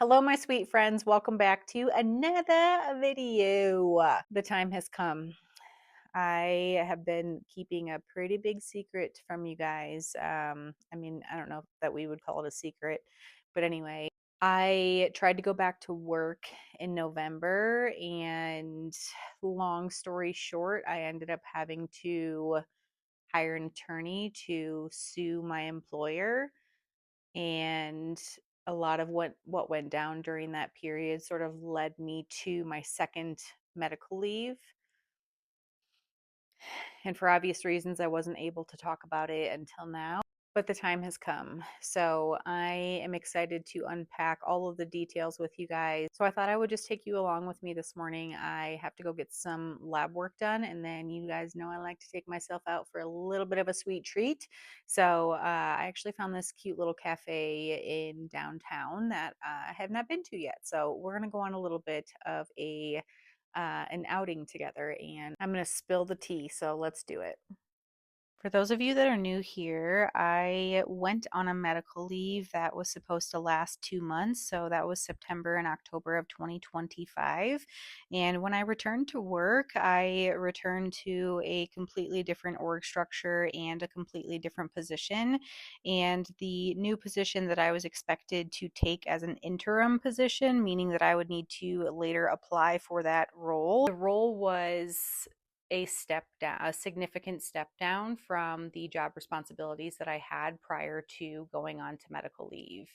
Hello, my sweet friends. Welcome back to another video. The time has come. I have been keeping a pretty big secret from you guys. I don't know that we would call it a secret, but anyway, I tried to go back to work in November, and long story short, I ended up having to hire an attorney to sue my employer, and a lot of what went down during that period sort of led me to my second medical leave. And for obvious reasons, I wasn't able to talk about it until now, but the time has come. So I am excited to unpack all of the details with you guys. So I thought I would just take you along with me this morning. I have to go get some lab work done, and then you guys know I like to take myself out for a little bit of a sweet treat. So I actually found this cute little cafe in downtown that I have not been to yet. So we're going to go on a little bit of an outing together, and I'm going to spill the tea. So let's do it. For those of you that are new here, I went on a medical leave that was supposed to last 2 months. So that was September and October of 2025. And when I returned to work, I returned to a completely different org structure and a completely different position. And the new position that I was expected to take as an interim position, meaning that I would need to later apply for that role, the role was a step down, a significant step down from the job responsibilities that I had prior to going on to medical leave.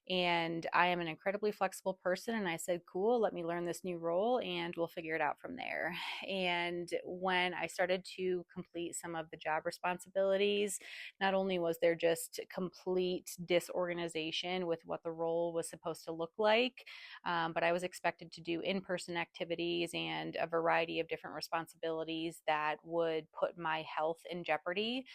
And I am an incredibly flexible person. And I said, cool, let me learn this new role and we'll figure it out from there. And when I started to complete some of the job responsibilities, not only was there just complete disorganization with what the role was supposed to look like, but I was expected to do in person activities and a variety of different responsibilities that would put my health in jeopardy.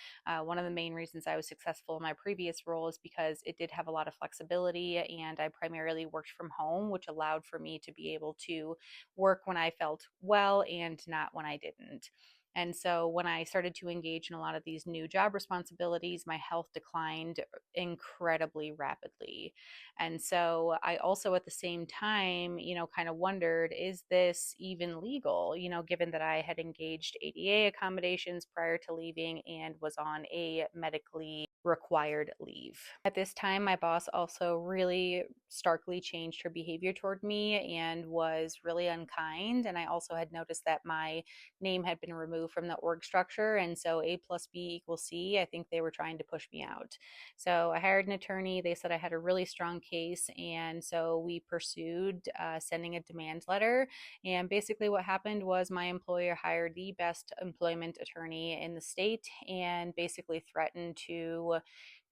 One of the main reasons I was successful in my previous role is because it did have a lot of flexibility, and I primarily worked from home, which allowed for me to be able to work when I felt well and not when I didn't. And so when I started to engage in a lot of these new job responsibilities, my health declined incredibly rapidly. And so I also at the same time, kind of wondered, is this even legal? Given that I had engaged ADA accommodations prior to leaving and was on a medically required leave. At this time, my boss also really starkly changed her behavior toward me and was really unkind. And I also had noticed that my name had been removed from the org structure. And so A plus B equals C, I think they were trying to push me out. So I hired an attorney. They said I had a really strong case. And so we pursued sending a demand letter. And basically, what happened was my employer hired the best employment attorney in the state and basically threatened to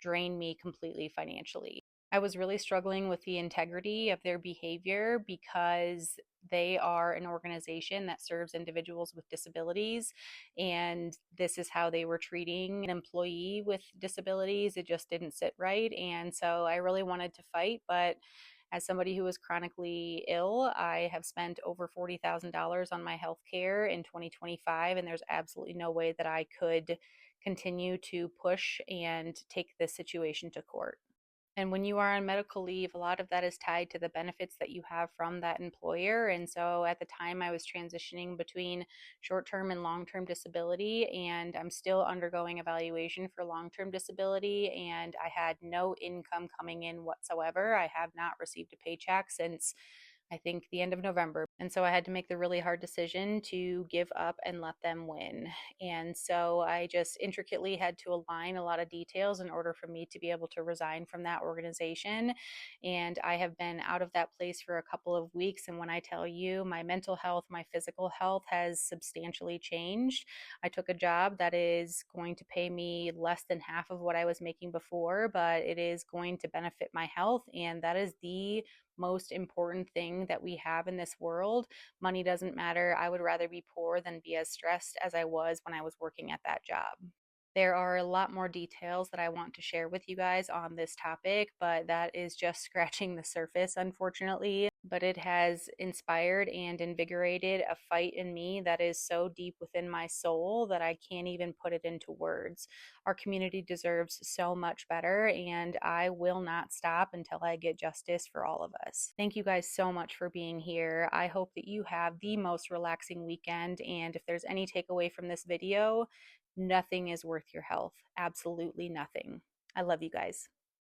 drain me completely financially. I was really struggling with the integrity of their behavior because they are an organization that serves individuals with disabilities, and this is how they were treating an employee with disabilities. It just didn't sit right. And so I really wanted to fight, but as somebody who is chronically ill, I have spent over $40,000 on my health care in 2025, and there's absolutely no way that I could continue to push and take this situation to court. And when you are on medical leave, a lot of that is tied to the benefits that you have from that employer. And so at the time, I was transitioning between short term and long term disability, and I'm still undergoing evaluation for long term disability. And I had no income coming in whatsoever. I have not received a paycheck since I think the end of November. And so I had to make the really hard decision to give up and let them win. And so I just intricately had to align a lot of details in order for me to be able to resign from that organization. And I have been out of that place for a couple of weeks. And when I tell you, my mental health, my physical health has substantially changed. I took a job that is going to pay me less than half of what I was making before, but it is going to benefit my health. And that is the most important thing that we have in this world. Money doesn't matter. I would rather be poor than be as stressed as I was when I was working at that job. There are a lot more details that I want to share with you guys on this topic, but that is just scratching the surface, unfortunately. but it has inspired and invigorated a fight in me that is so deep within my soul that I can't even put it into words. Our community deserves so much better, and I will not stop until I get justice for all of us. Thank you guys so much for being here. I hope that you have the most relaxing weekend, and if there's any takeaway from this video, nothing is worth your health. Absolutely nothing. I love you guys.